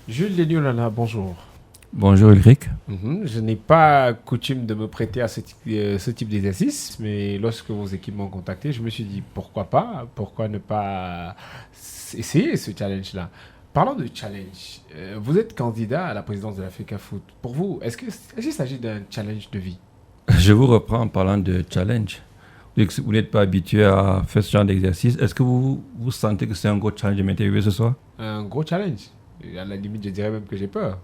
Jules Léniolana, bonjour. Bonjour Ulrich. Je n'ai pas coutume de me prêter à ce type d'exercice, mais lorsque vos équipes m'ont contacté, je me suis dit pourquoi pas, pourquoi ne pas essayer ce challenge-là. Parlons de challenge. Vous êtes candidat à la présidence de l'Africa Foot. Pour vous, est-ce qu'il s'agit d'un challenge de vie? Je vous reprends en parlant de challenge. Vous n'êtes pas habitué à faire ce genre d'exercice. Est-ce que vous sentez que c'est un gros challenge de m'interviewer ce soir? Un gros challenge. Et à la limite, je dirais même que j'ai peur.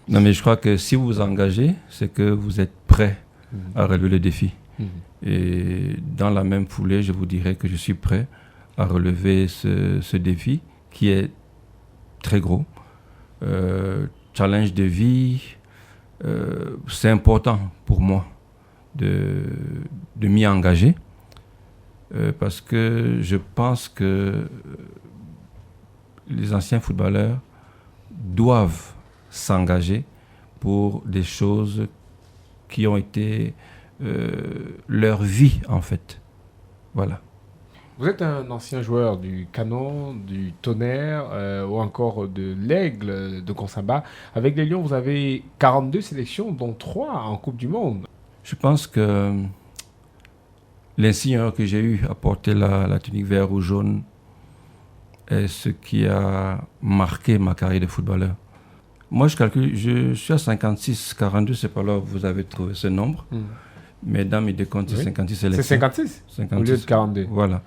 Non, mais je crois que si vous vous engagez, c'est que vous êtes prêt Mhm. à relever le défi. Mhm. Et dans la même foulée, je vous dirais que je suis prêt à relever ce défi qui est très gros. Challenge de vie, c'est important pour moi de m'y engager parce que je pense que les anciens footballeurs doivent s'engager pour des choses qui ont été leur vie en fait. Voilà. Vous êtes un ancien joueur du Canon, du Tonnerre ou encore de l'Aigle de Konsamba. Avec les Lions, vous avez 42 sélections, dont 3 en Coupe du Monde. Je pense que l'insigne que j'ai eu à porter la tunique vert ou jaune est ce qui a marqué ma carrière de footballeur. Moi, je calcule, je suis à 56, 42, c'est pas là où vous avez trouvé ce nombre. Mais dans mes décomptes, c'est Oui. 56 C'est sélections. 56 au 56. lieu de 42. Voilà.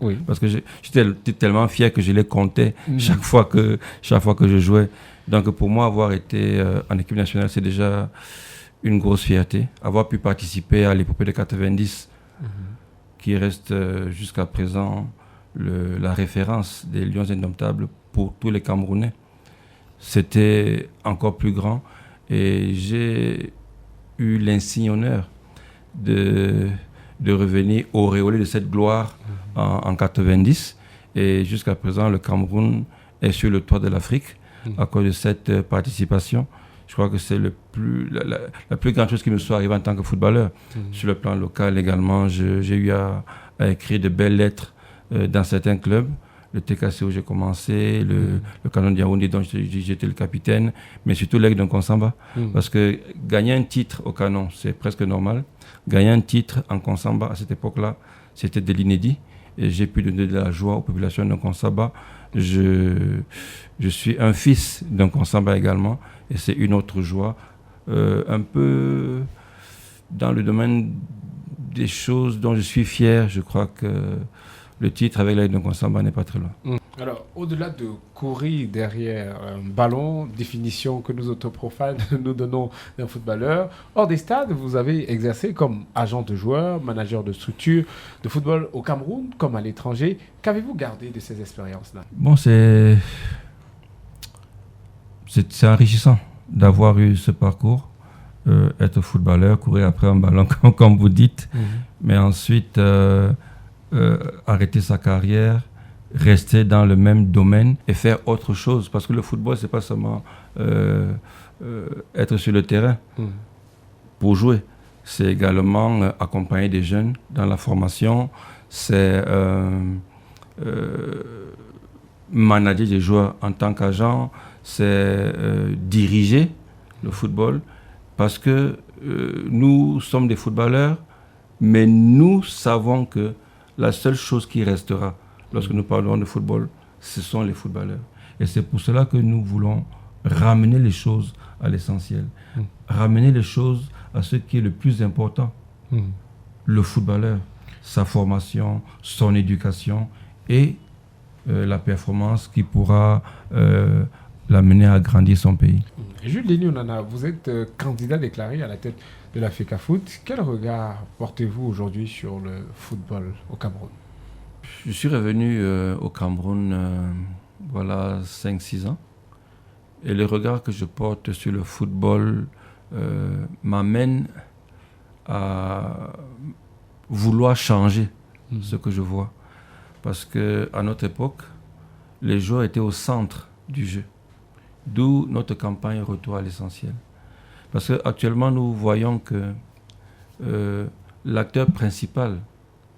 Oui. Parce que j'étais tellement fier que je les comptais Mhm. chaque fois que je jouais. Donc pour moi, avoir été en équipe nationale, c'est déjà une grosse fierté. Avoir pu participer à l'épopée de 90, qui reste jusqu'à présent la référence des Lions Indomptables pour tous les Camerounais. C'était encore plus grand. Et j'ai eu l'insigne honneur de revenir auréolé de cette gloire en 90. Et jusqu'à présent, le Cameroun est sur le toit de l'Afrique à cause de cette participation. Je crois que c'est la plus grande chose qui me soit arrivée en tant que footballeur. Sur le plan local également, j'ai eu à écrire de belles lettres dans certains clubs. Le TKC où j'ai commencé, le Canon de Yaoundé dont j'étais le capitaine, mais surtout l'Aigle de Konsamba. Parce que gagner un titre au Canon, c'est presque normal. Gagner un titre en Konsamba à cette époque-là, c'était de l'inédit. Et j'ai pu donner de la joie aux populations de Konsamba. Je suis un fils d'un Konsamba également, et c'est une autre joie. Un peu dans le domaine des choses dont je suis fier, je crois que le titre avec l'Aigle de Konsamba n'est pas très loin. Alors, au-delà de courir derrière un ballon, définition que nous autres profanes nous donnons d'un footballeur, hors des stades, vous avez exercé comme agent de joueur, manager de structure de football au Cameroun comme à l'étranger. Qu'avez-vous gardé de ces expériences-là? Bon, c'est enrichissant d'avoir eu ce parcours, être footballeur, courir après un ballon comme vous dites, mais ensuite arrêter sa carrière, rester dans le même domaine et faire autre chose. Parce que le football, c'est pas seulement être sur le terrain pour jouer. C'est également accompagner des jeunes dans la formation. C'est manager des joueurs en tant qu'agent. C'est diriger le football. Parce que nous sommes des footballeurs, mais nous savons que la seule chose qui restera lorsque nous parlons de football, ce sont les footballeurs. Et c'est pour cela que nous voulons ramener les choses à l'essentiel. Ramener les choses à ce qui est le plus important. Le footballeur, sa formation, son éducation et la performance qui pourra l'amener à grandir son pays. Jules Léniolana, vous êtes candidat déclaré à la tête de l'Africa Foot. Quel regard portez-vous aujourd'hui sur le football au Cameroun? Je suis revenu au Cameroun voilà 5-6 ans. Et le regard que je porte sur le football m'amène à vouloir changer ce que je vois. Parce qu'à notre époque, les joueurs étaient au centre du jeu. D'où notre campagne Retour à l'essentiel. Parce qu'actuellement, nous voyons que l'acteur principal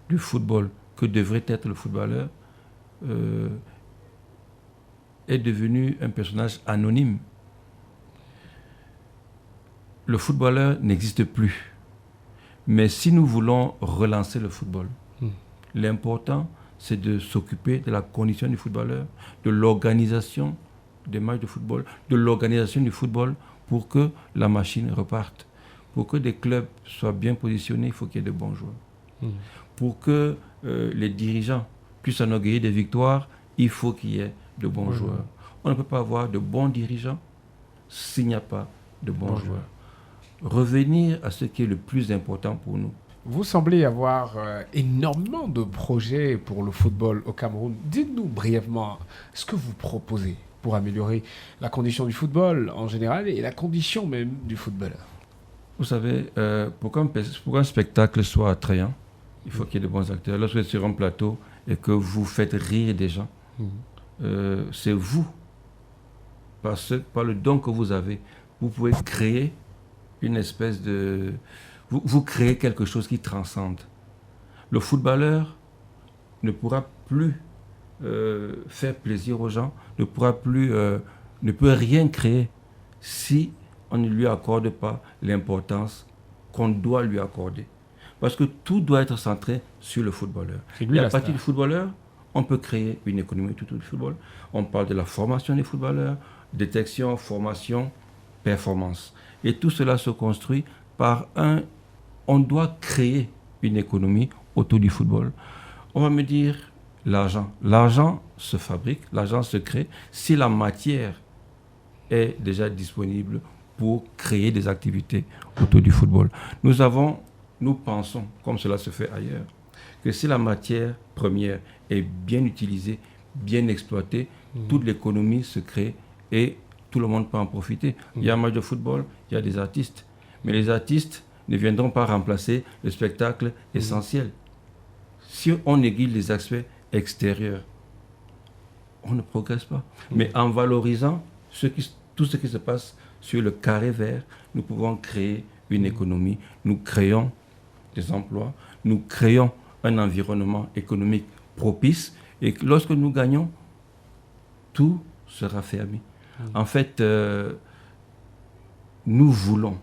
du football, que devrait être le footballeur, est devenu un personnage anonyme. Le footballeur n'existe plus. Mais si nous voulons relancer le football, l'important, c'est de s'occuper de la condition du footballeur, de l'organisation des matchs de football, de l'organisation du football pour que la machine reparte. Pour que des clubs soient bien positionnés, il faut qu'il y ait de bons joueurs. Pour que les dirigeants puissent s'enorgueillir des victoires, il faut qu'il y ait de bons joueurs. On ne peut pas avoir de bons dirigeants s'il n'y a pas de bons joueurs. Revenir à ce qui est le plus important pour nous. Vous semblez avoir énormément de projets pour le football au Cameroun. Dites-nous brièvement ce que vous proposez pour améliorer la condition du football en général et la condition même du footballeur. Vous savez, pour qu'un spectacle soit attrayant, il faut qu'il y êt de bons acteurs. Lorsque vous êtes sur un plateau et que vous faites rire des gens, c'est vous, par le don que vous avez, vous pouvez créer une espèce de... Vous créez quelque chose qui transcende. Le footballeur ne pourra plus faire plaisir aux gens, ne peut rien créer si on ne lui accorde pas l'importance qu'on doit lui accorder. Parce que tout doit être centré sur le footballeur. Et à partir du footballeur, on peut créer une économie autour du football. On parle de la formation des footballeurs, détection, formation, performance. Et tout cela se construit par on doit créer une économie autour du football. On va me dire l'argent. L'argent se fabrique, l'argent se crée si la matière est déjà disponible pour créer des activités autour du football. Nous pensons, comme cela se fait ailleurs, que si la matière première est bien utilisée, bien exploitée, toute l'économie se crée et tout le monde peut en profiter. Il y a un match de football, il y a des artistes. Mais les artistes ne viendront pas remplacer le spectacle essentiel. Si on néglige les aspects extérieurs, on ne progresse pas. Mais en valorisant tout ce qui se passe sur le carré vert, nous pouvons créer une économie. Nous créons des emplois, nous créons un environnement économique propice et lorsque nous gagnons, tout sera fermé. En fait, nous voulons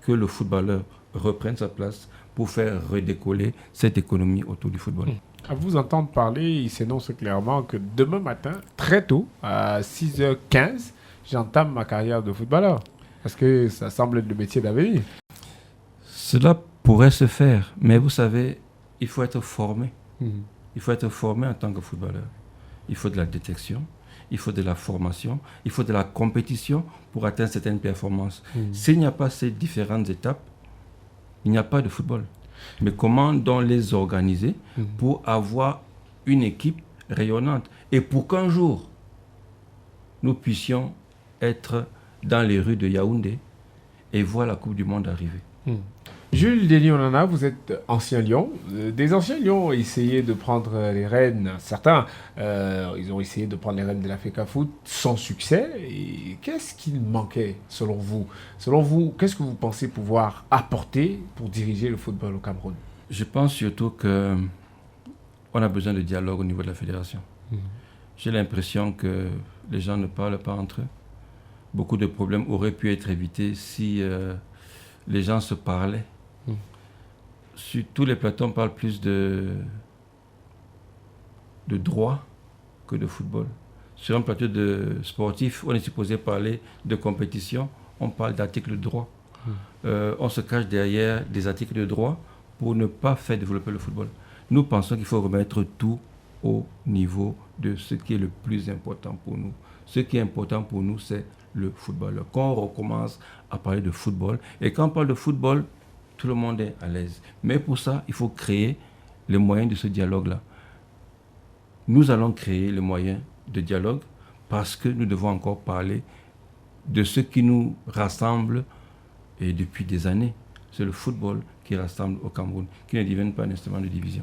que le footballeur reprenne sa place pour faire redécoller cette économie autour du football. À vous entendre parler, il s'énonce clairement que demain matin, très tôt, à 6h15, j'entame ma carrière de footballeur. Parce que ça semble être le métier d'avenir. Cela pourrait se faire, mais vous savez, il faut être formé. Il faut être formé en tant que footballeur. Il faut de la détection, il faut de la formation, il faut de la compétition pour atteindre certaines performances. S'il n'y a pas ces différentes étapes, il n'y a pas de football. Mais comment donc les organiser pour avoir une équipe rayonnante et pour qu'un jour, nous puissions être dans les rues de Yaoundé et voir la Coupe du Monde arriver. Jules Denis-Onana, vous êtes ancien Lion. Des anciens Lions ont essayé de prendre les rênes. Certains, ils ont essayé de prendre les rênes de la FECAFOOT sans succès. Et qu'est-ce qu'il manquait selon vous ? Selon vous, qu'est-ce que vous pensez pouvoir apporter pour diriger le football au Cameroun ? Je pense surtout qu'on a besoin de dialogue au niveau de la fédération. J'ai l'impression que les gens ne parlent pas entre eux. Beaucoup de problèmes auraient pu être évités si les gens se parlaient. Sur tous les plateaux, on parle plus de droit que de football. Sur un plateau de sportif, on est supposé parler de compétition, on parle d'articles de droit. On se cache derrière des articles de droit pour ne pas faire développer le football. Nous pensons qu'il faut remettre tout au niveau de ce qui est le plus important pour nous. Ce qui est important pour nous, c'est le football. Quand on recommence à parler de football, et quand on parle de football, tout le monde est à l'aise. Mais pour ça, il faut créer les moyens de ce dialogue-là. Nous allons créer les moyens de dialogue parce que nous devons encore parler de ce qui nous rassemble et depuis des années. C'est le football qui rassemble au Cameroun, qui ne devienne pas un instrument de division.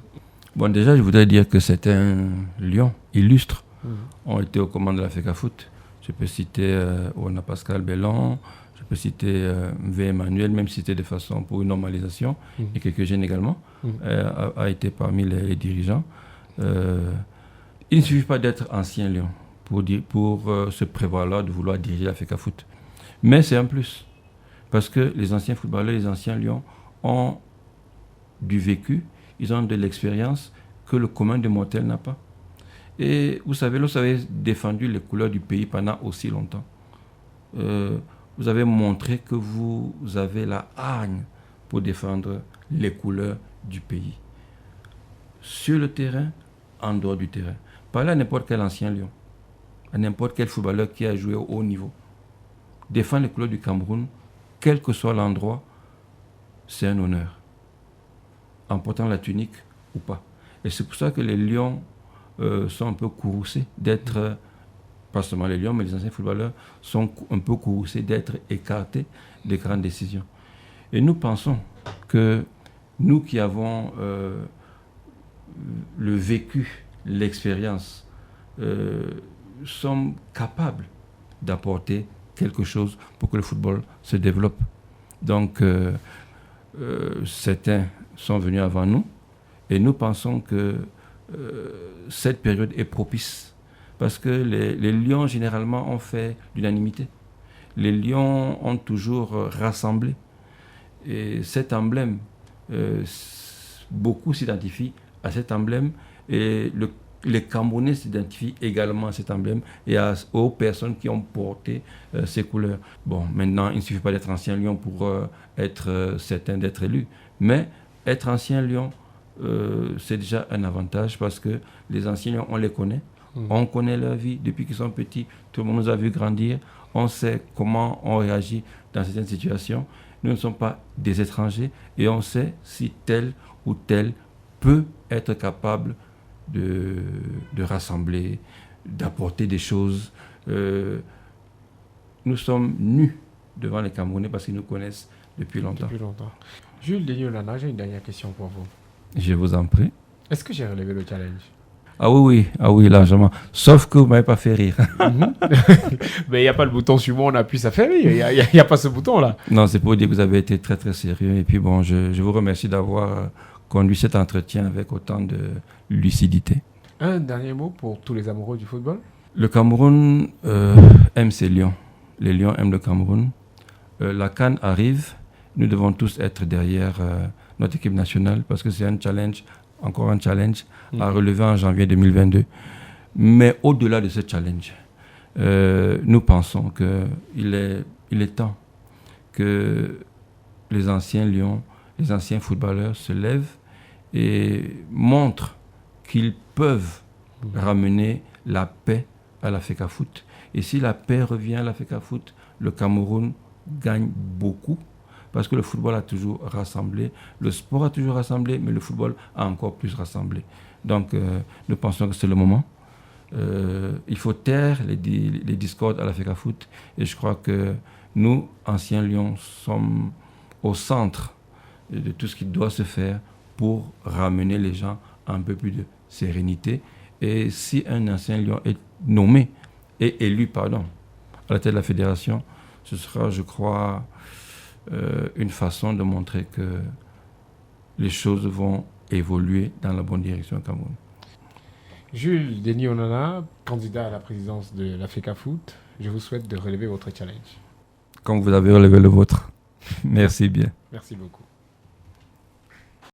Bon, déjà, je voudrais dire que certains lions illustres ont été aux commandes de la FECAFOOT. Je peux citer Oana Pascal Bellon, je peux citer V. Emmanuel, même citer de façon pour une normalisation, et quelques jeunes également, a été parmi les dirigeants. Il ne suffit pas d'être ancien lion pour se prévaloir de vouloir diriger la FECAFOOT. Mais c'est un plus. Parce que les anciens footballeurs, les anciens Lions ont du vécu, ils ont de l'expérience que le commun des mortels n'a pas. Et vous savez, lorsque vous avez défendu les couleurs du pays pendant aussi longtemps, vous avez montré que vous avez la hargne pour défendre les couleurs du pays. Sur le terrain, en dehors du terrain. Parlez à n'importe quel ancien Lion, à n'importe quel footballeur qui a joué au haut niveau. Défendre les couleurs du Cameroun, quel que soit l'endroit, c'est un honneur. En portant la tunique ou pas. Et c'est pour ça que les Lions sont un peu courroucés d'être, pas seulement les Lions, mais les anciens footballeurs sont un peu courroucés d'être écartés des grandes décisions. Et nous pensons que nous qui avons le vécu, l'expérience, sommes capables d'apporter quelque chose pour que le football se développe. Donc, certains sont venus avant nous et nous pensons que cette période est propice parce que les Lions généralement ont fait l'unanimité. Les Lions ont toujours rassemblé et cet emblème, beaucoup s'identifient à cet emblème et les Camerounais s'identifient également à cet emblème et aux personnes qui ont porté ces couleurs. Bon, maintenant, il ne suffit pas d'être ancien Lion pour être certain d'être élu, mais être ancien Lion, c'est déjà un avantage parce que les anciens Lions, on les connaît, on connaît leur vie depuis qu'ils sont petits, tout le monde nous a vu grandir, on sait comment on réagit dans certaines situations. Nous ne sommes pas des étrangers et on sait si tel ou tel peut être capable de rassembler, d'apporter des choses. Nous sommes nus devant les Camerounais parce qu'ils nous connaissent depuis longtemps. Jules Denis Onana, j'ai une dernière question pour vous. Je vous en prie. Est-ce que j'ai relevé le challenge? Ah oui, largement. Sauf que vous ne m'avez pas fait rire. Mais il n'y a pas le bouton suivant, on appuie, ça fait rire. Il n'y a pas ce bouton-là. Non, c'est pour dire que vous avez été très, très sérieux. Et puis bon, je vous remercie d'avoir conduit cet entretien avec autant de lucidité. Un dernier mot pour tous les amoureux du football? Le Cameroun aime ses Lions. Les Lions aiment le Cameroun. La CAN arrive. Nous devons tous être derrière notre équipe nationale parce que c'est un challenge, encore un challenge à relever en janvier 2022. Mais au-delà de ce challenge, nous pensons qu'il est temps que les anciens Lions, les anciens footballeurs se lèvent et montrent qu'ils peuvent ramener la paix à la FECAFOOT. Et si la paix revient à la FECAFOOT, le Cameroun gagne beaucoup parce que le football a toujours rassemblé, le sport a toujours rassemblé, mais le football a encore plus rassemblé. Donc, nous pensons que c'est le moment. Il faut taire les discordes à la FECAFOOT et je crois que nous, anciens Lions, sommes au centre de tout ce qui doit se faire pour ramener les gens à un peu plus de sérénité. Et si un ancien Lion est nommé et élu, à la tête de la fédération, ce sera, je crois, une façon de montrer que les choses vont évoluer dans la bonne direction au Cameroun. Jules Denis Onana, candidat à la présidence de la FECAFOOT, je vous souhaite de relever votre challenge. Comme vous avez relevé le vôtre. Merci bien. Merci beaucoup.